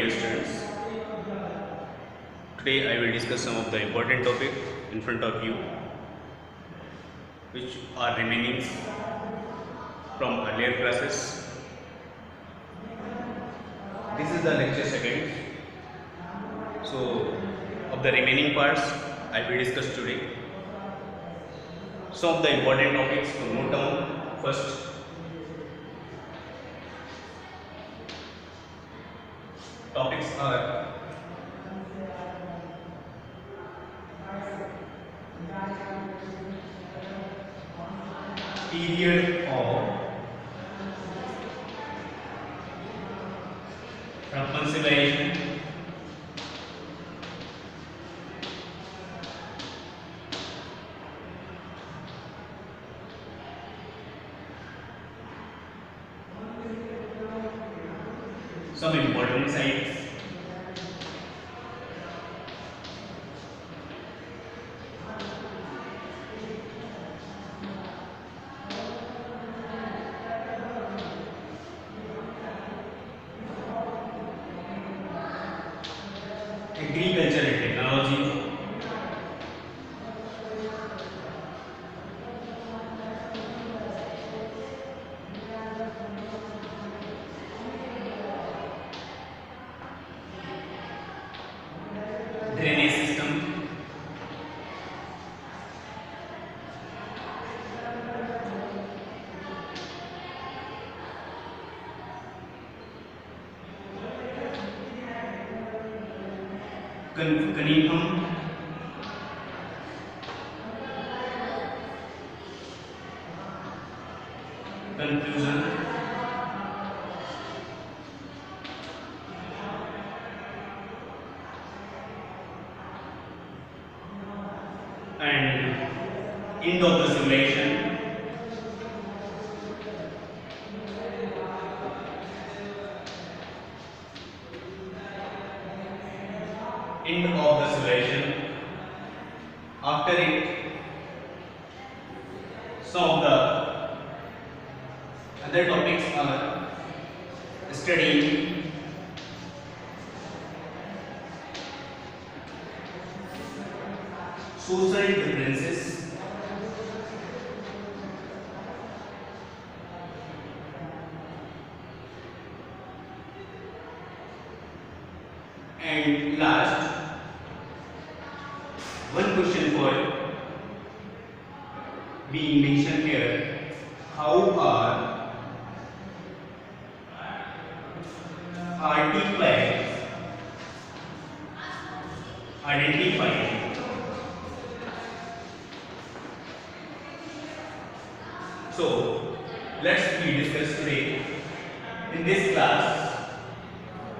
dear students. Today I will discuss some of the important topic in front of you which are remaining from earlier classes. This is the lecture second. So of the remaining parts I will discuss today. Some of the important topics to note down. First, topics are period of reconciliation, some important sites, agriculture and technology, drainage system, Cunningham, confusion, and end of the simulation, end of the simulation. After it, some of the other topics are studying social differences, and last, one question for being mentioned here: how are artifacts identified? So let's we discuss today in this class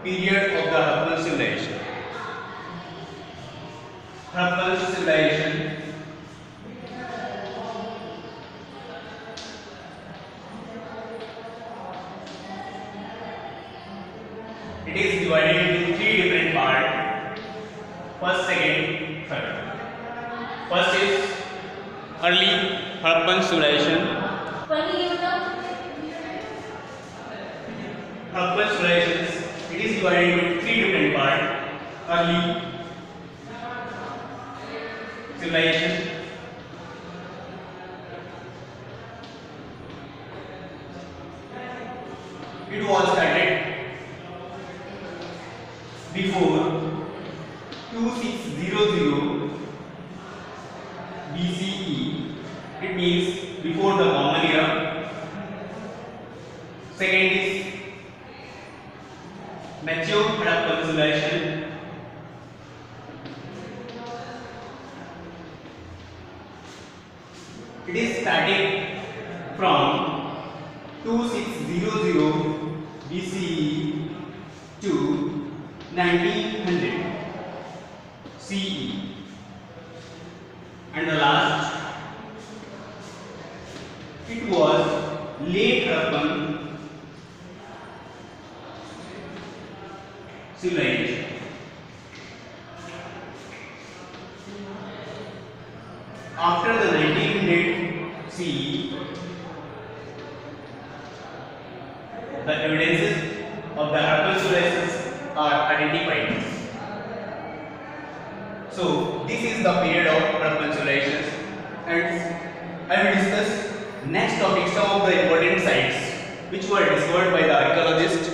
period of the Hubbell simulation. Hubbell simulation it is divided into three different parts: first, second, third. First is early Hubbell simulation. Hubbell simulations, it is divided into three different parts: early simulation, it was started before 2600 BCE, it means before the common era. Second is mature Hubbell simulation, it is starting from 2600 BCE to 1900 CE, and the last it was late Hubbell simulation. After the 1900 CE, the evidences of the Hubbell simulations are identified. So this is the period of earth consolidations, and I will discuss next topic some of the important sites which were discovered by the archaeologists.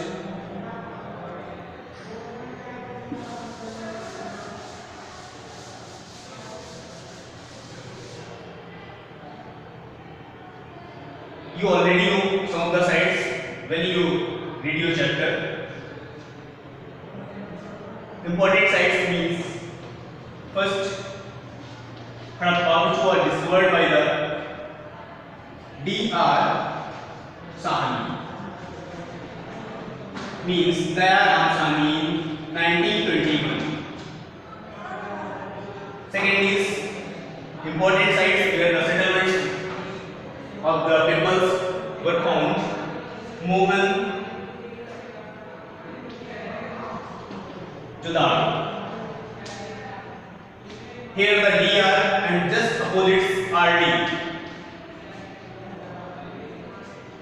You already know some of the sites when you read your chapter. Important sites means first Harappa, which was discovered by the D.R. Sahni, means Daya Sahni, 1921. Second is important sites where the settlements of the peoples were found. Mughal, Jodhpur. Here the DR and just opposites are D.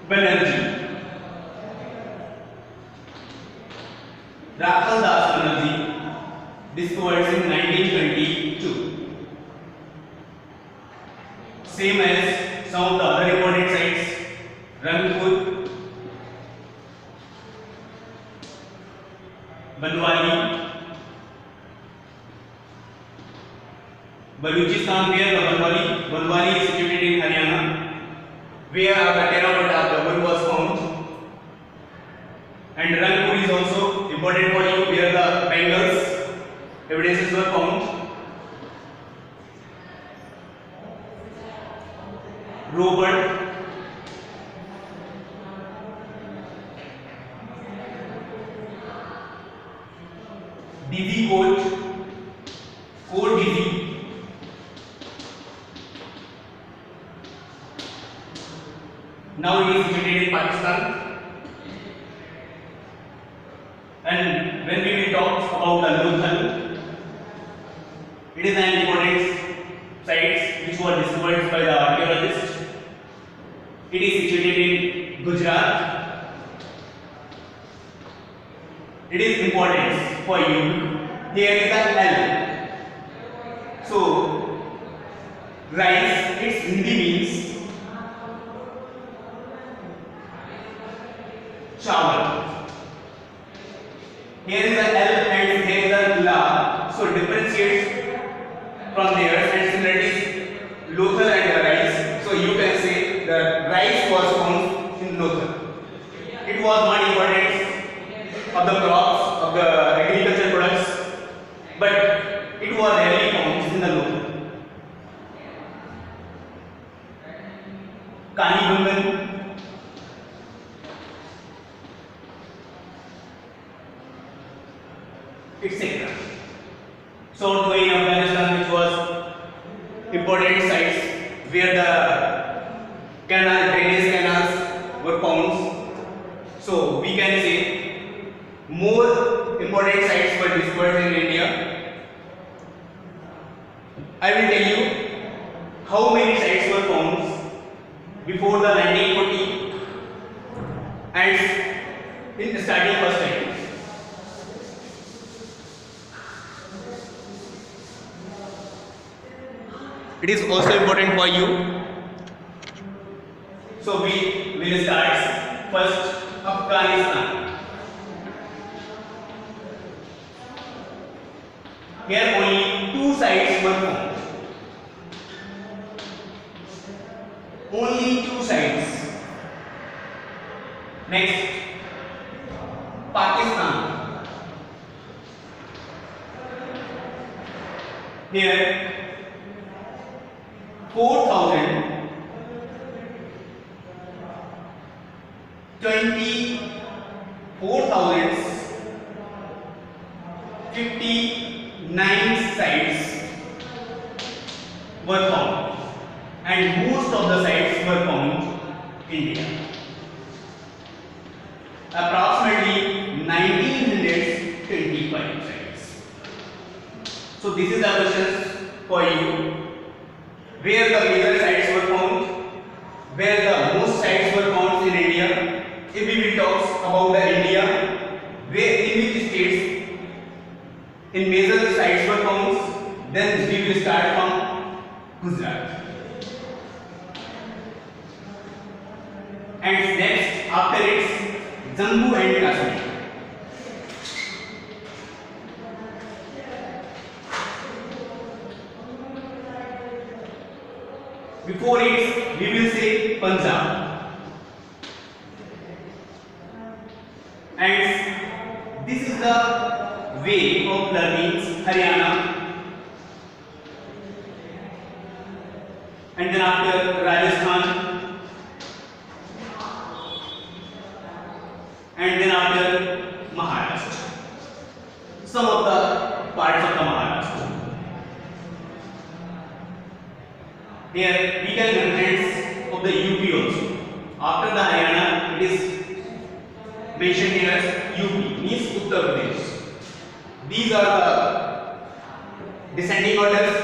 Banerjee. Rakhal Das Banerjee, discovered in 1922. Same as some of the other important sites, Rangpur, Banwali, Baluchistan, where the Banwali is situated in Haryana, where the terracotta of the Bull was found, and Rangpur is also important for you, where the Bengals evidences were found. Robert, Dizzy Fort Dizzy, now it is situated in Pakistan. And when we will talk about the Lothal, it is an important site which was discovered by the archaeologists. It is situated in Gujarat. It is important for you. Here is an L. So rice, its Hindi means chawal. Here is an L and here is a La. So differentiates from there, and similarly is Lothal and the rice. So you can say the rice was found in Lothal. It was not important of the crops, of the agricultural products, but it was rarely found in the Lothal. Kalibangan, etc. South Wayne, Afghanistan, which was important sites where the drainage canals were found. So we can say more important sites were discovered in India. I will tell you how many sites were found before the 1940 and in starting first time. It is also important for you. So we will start first Afghanistan. Here only two sites were found. Only two sites. Next, Pakistan. Here 4,000 59 sites were found, and most of the sites were found in India. Approximately 1925 sites. So this is the questions for you. Where the major sites were found, where the most sites were found in India. If we will talk about the India, where in which states in major sites were found. Then we will start from Gujarat. And next, after it's Jammu and Kashmir. Before it, we will say Punjab. And this is the way of learning Haryana. And then after Rajasthan. And then after Maharashtra. Some of the parts of the Maharashtra. Here we can reference of the UP also. After the Haryana, it is mentioned here as UP, means Uttar Pradesh. These are the descending orders.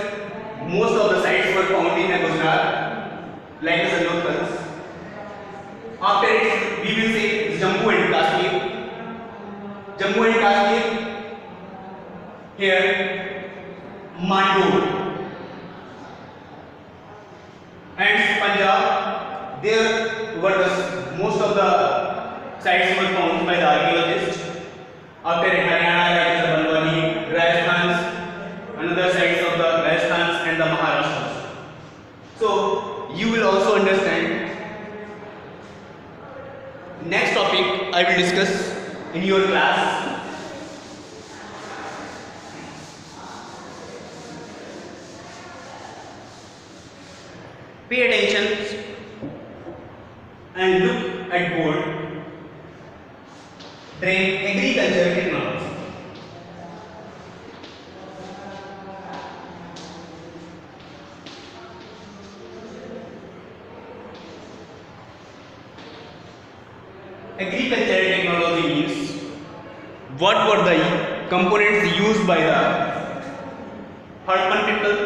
Most of the sites were found in Gujarat, like the locals. After it, we will say Jammu and Kashmir. Jammu and Kashmir. Here, Mandor. And Punjab, there were most of the sites were found by the archaeologists. After Haryana, like the Balwani, Rajasthan, another sites of the Rajasthan and the Maharashtra. So you will also understand. Next topic I will discuss in your class. Pay attention and look at board. Train agriculture technology. Agriculture technology means what were the components used by the Harappan people,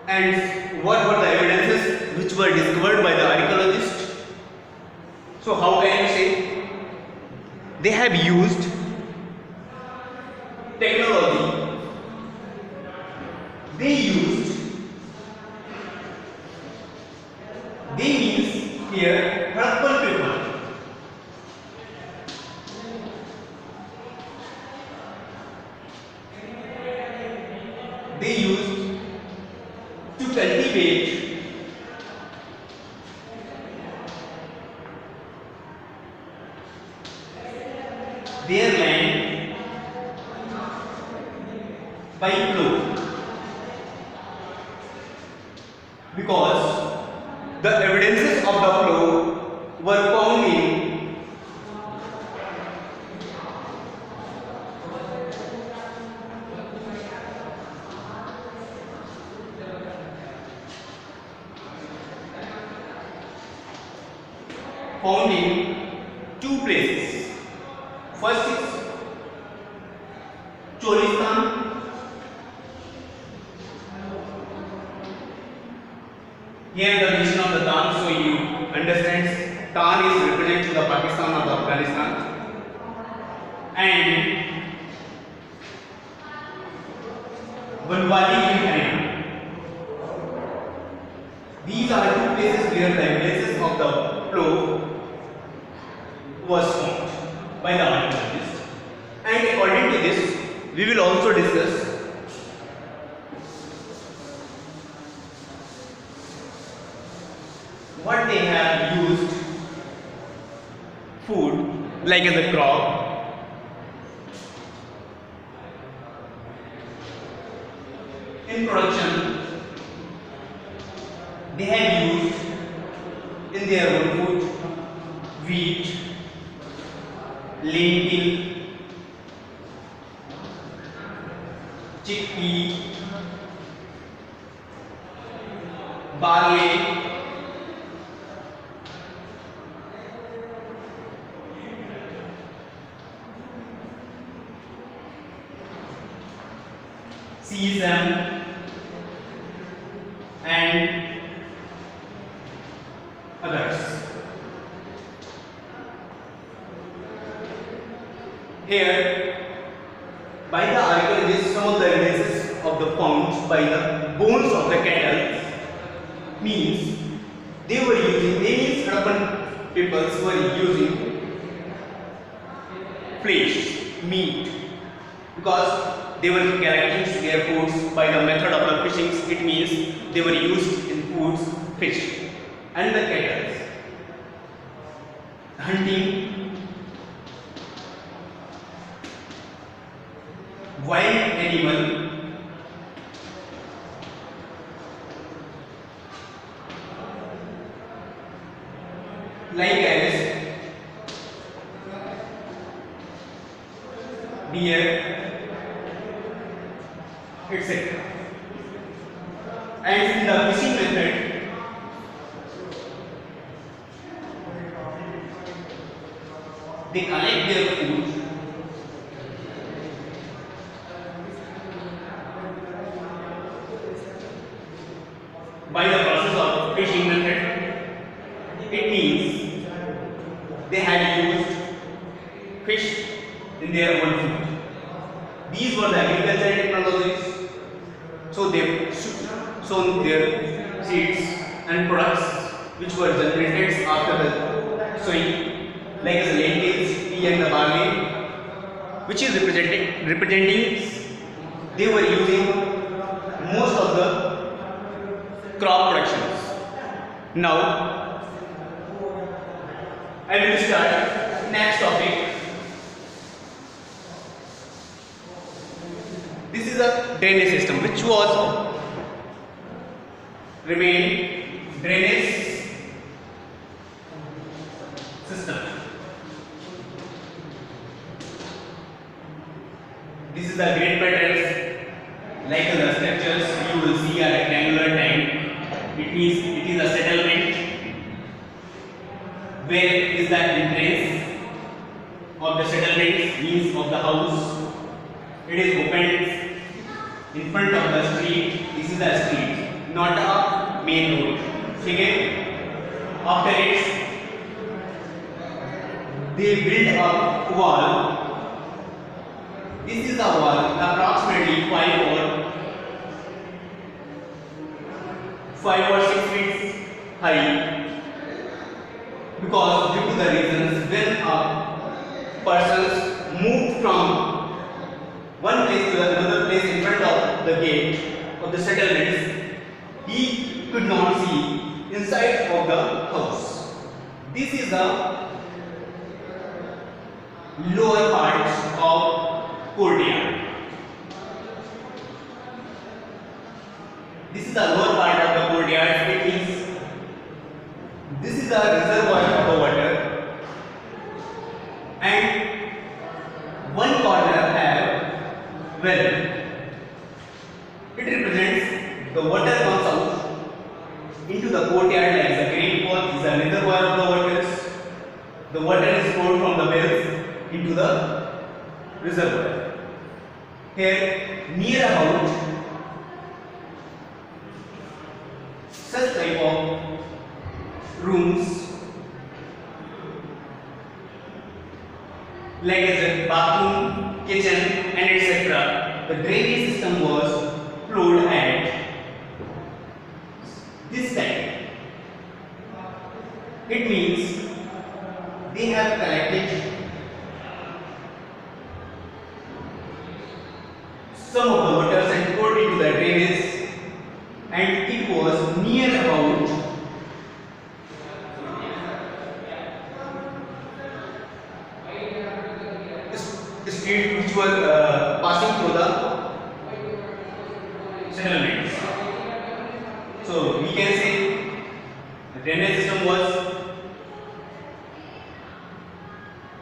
and what were the evidences which were discovered by the archaeologists. So how can you say they have used technology? They means here Harappan people. They used to cultivate their land by plough, because the evidences of the plough were found in two places. First is Cholistan. Here the mention of the Tan, so you understand Tan is representing the Pakistan or the Afghanistan. And Banwali in Haryana. These are two places where the evidences of the plough was found by the archaeologists. And according to this, we will also discuss what they have used food like as a crop, in production. They have used in their own food wheat, lentil, chickpea, barley, sesame, and others. Here by the archaeologists, some of the evidences of the found by the bones of the cattle means they means Harappan peoples were using flesh, meat, because they were collecting their foods by the method of the fishing. It means they were used in foods, fish and the cattle. Hunting, wild animal, like as deer, etc. And in the fishing method, they collect their food by the process of fishing method. It means they had used fish in their own food. These were the agricultural technologies. So they sown their seeds and products which were generated after the sowing, like the lentils, pea and the barley, which is representing they were using most of the crop productions. Now I will start next topic. This is a drainage system which was remained drainage system. This is the grid patterns, like the structures you will see a rectangular type. It is a settlement. Where is the entrance of the settlement, means of the house? It is opened in front of the street. This is the street, not a main road. Okay? After it, they build a wall. This is a wall approximately 5 or 6 feet high. Because due to the reasons, when a person moved from one place to another place in front of the gate of the settlements, he could not see inside of the house. This is the lower part of courtyard. This is the lower part of the courtyard. It means this is the reservoir of the water, and one corner have well. It represents the water comes out into the courtyard like the great pot is a reservoir of the waters. The water is poured from the wells into the reservoir. Here near about such type of rooms like as a bathroom, kitchen and etc. The drainage system was flowed at this time. It means they have collected some of the waters and poured into the drainage, and it was near about street which was passing through the settlements. So we can say the drainage system was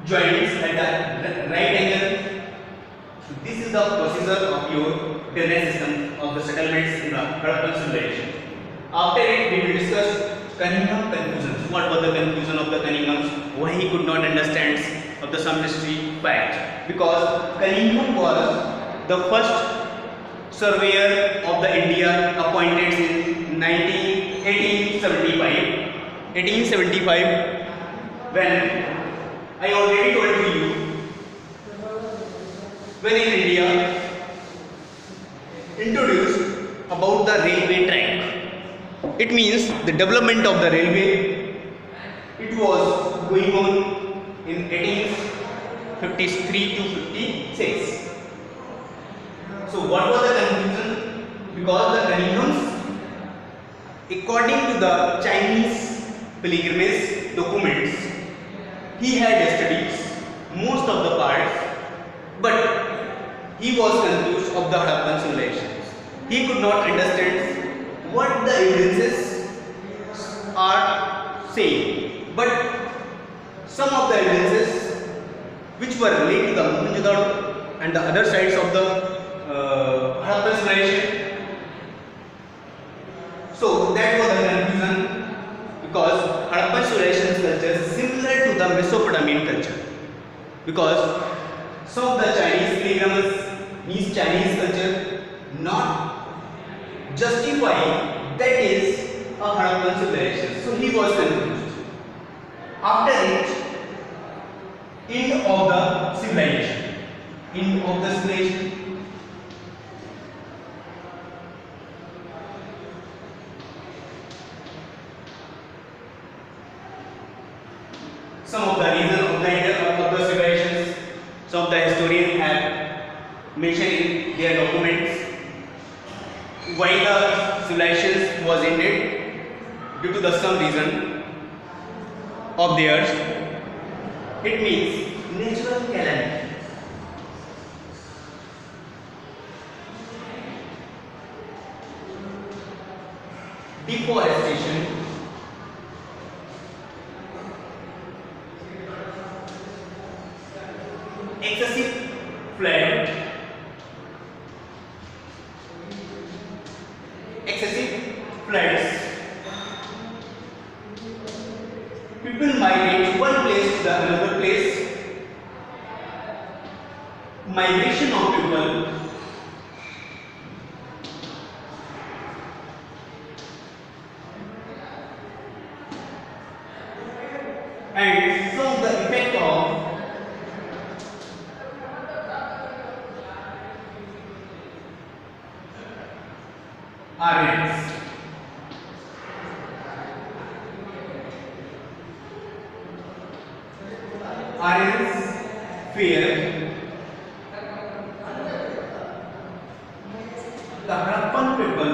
joints at the right angle. So this is the procedure of your drainage system of the settlements in the Harappan civilization. After it, we will discuss Cunningham conclusions. What was the conclusion of the Cunningham? Why he could not understand of the some mystery fact? Because Cunningham was the first surveyor of the India appointed in 1875 when I already told you when in India introduced about the railway track. It means the development of the railway. It was going on in 1853 to 56. So what was the conclusion? Because the Cunninghams, according to the Chinese pilgrimage documents, he had studied most of the parts, but he was confused of the Harappan civilizations. He could not understand what the evidences are saying, but some of the evidences which were related to the Mohenjo-daro and the other sides of the Harappan civilization. So that was the conclusion, because Harappan civilization culture is similar to the Mesopotamian culture, because some of the Chinese pilgrims means Chinese culture not justifying that is a Harappan civilization. So he was confused. After it, end of the civilization. End of the civilization. Some of the reasons of the civilizations, some of the historians have mentioned in their documents why the civilizations was ended due to the some reason of theirs. It means natural calamity. Deforestation, excessive flood, excessive floods, people migrate one place to the another place, migration of people, and some of the effect of Aryans. Aryans fear the Harappan people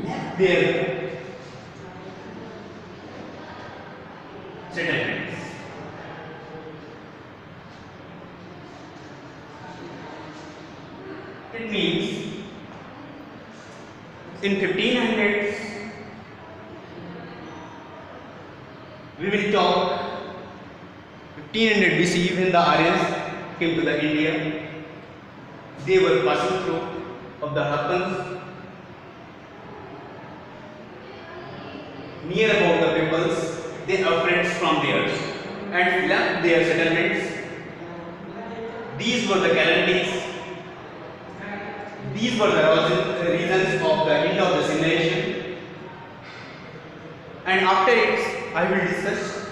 left their settlements. It means in 1500s we will talk 1500 BC when the Aryans came to the India. They were passing through of the Harappans. Near about the peoples, they are friends from theirs and left their settlements. These were the calamities. These were the reasons of the end of the civilization. And after it, I will discuss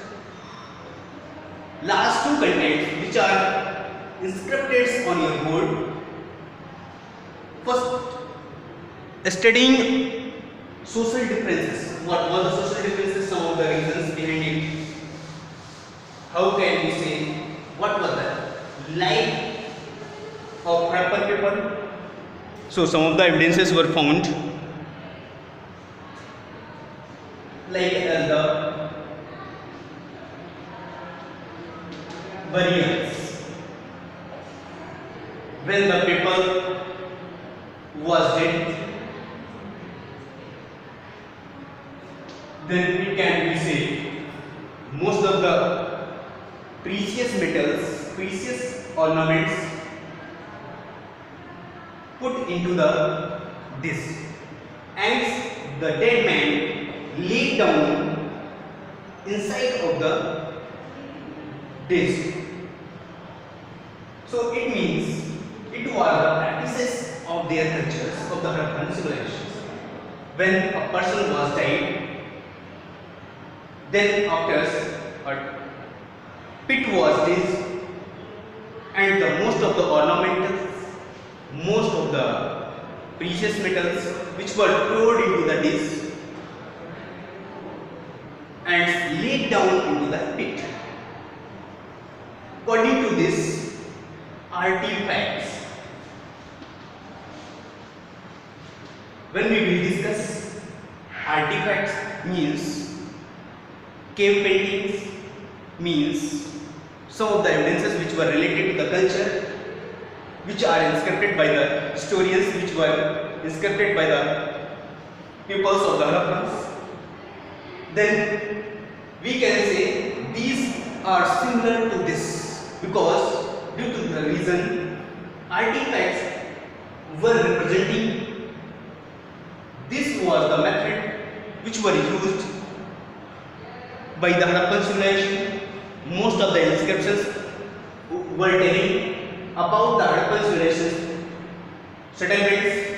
last two contents which are inscripted on your board. First, studying social differences. What were the social differences? Some of the reasons behind it. How can we say what was the life of Harappan people? So some of the evidences were found, like the burials. When the people was dead, then we can say most of the precious metals, precious ornaments put into the disc, and the dead man laid down inside of the disc. So it means it was the practices of their cultures of the Harappan civilizations. When a person was died, Then after a pit was this, and the most of the ornamentals, most of the precious metals which were poured into the dish and laid down into the pit. According to this, artifacts. When we will discuss artifacts, means cave paintings, means some of the evidences which were related to the culture, which are inscribed by the historians, which were inscribed by the peoples of the Harappans. Then we can say these are similar to this, because due to the reason artifacts were representing, this was the method which were used by the Harappan civilization. Most of the inscriptions were telling about the Harappan civilization settlements.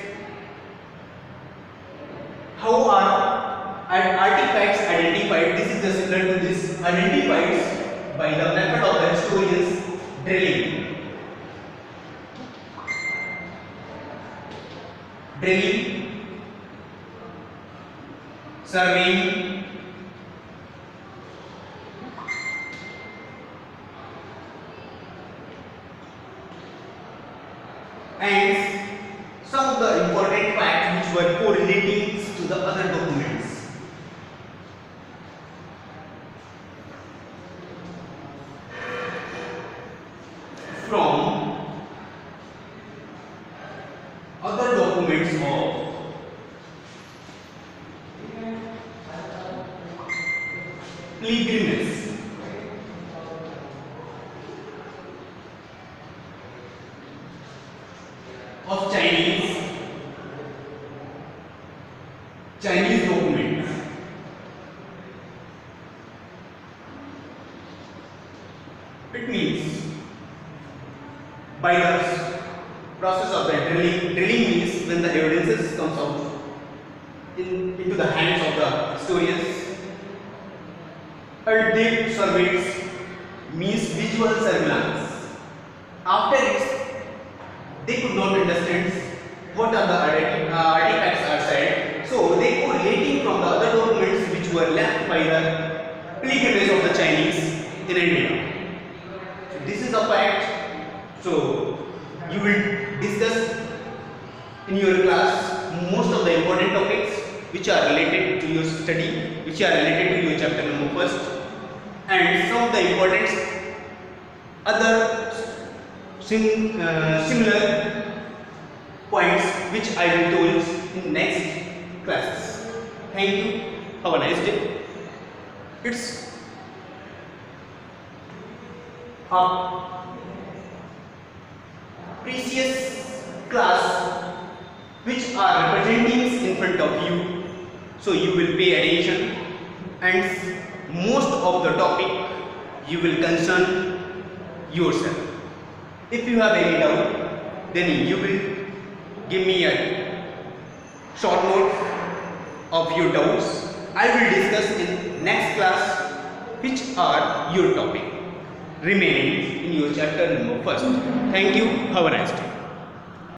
How are artifacts identified? This is the similar to this, identified by the method of the historians drilling. Drilling, surveying, and some of the important facts which were correlating to the other documents. From other documents of pilgrimage, of Chinese documents, it means by the process of the drilling means when the evidences comes out into the hands of the historians, and they surveys means visual surveillance. After it, they could not understand what are the artifacts are said, so they correlating from the other documents which were left by the pilgrims of the Chinese in India. So this is a fact. So you will discuss in your class most of the important topics which are related to your study, which are related to your chapter number first, and some of the important other similar points which I will told in next classes. Thank you. Have a nice day. It's a precious class which are representing in front of you, so you will pay attention, and most of the topic you will concern yourself. If you have any doubt, then you will give me a short note of your doubts. I will discuss in next class which are your topic remaining in your chapter number first. Thank you. Have a nice day.